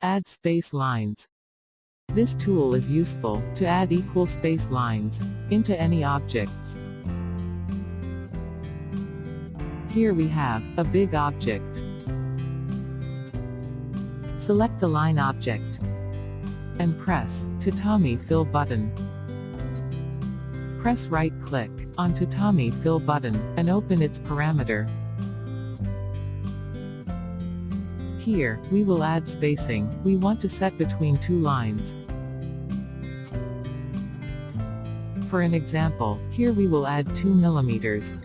Add space lines. This tool is useful to add equal space lines into any objects. Here we have a big object. Select the line object and press Tatami Fill button. Press right-click on Tatami Fill button and open its parameter. Here, we will add spacing we want to set between two lines. For an example, here we will add 2 mm.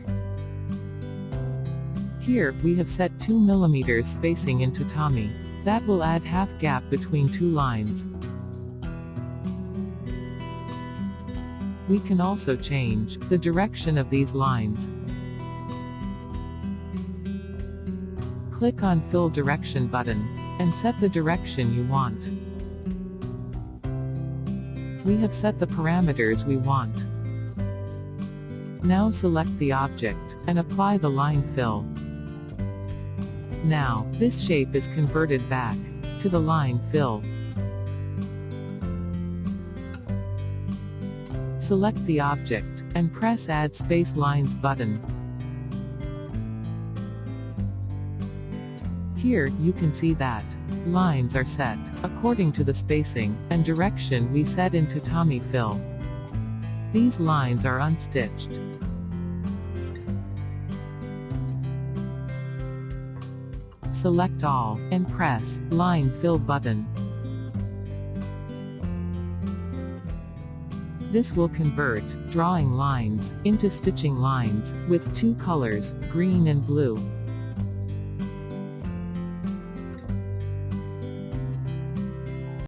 Here, we have set 2 mm spacing in Tatami. That will add half gap between two lines. We can also change the direction of these lines. Click on Fill Direction button and set the direction you want. We have set the parameters we want. Now select the object and apply the line fill. Now, this shape is converted back to the line fill. Select the object and press Add Space Lines button. Here, you can see that lines are set according to the spacing and direction we set in Tatami Fill. These lines are unstitched. Select all and press Line Fill button. This will convert drawing lines into stitching lines with two colors, green and blue.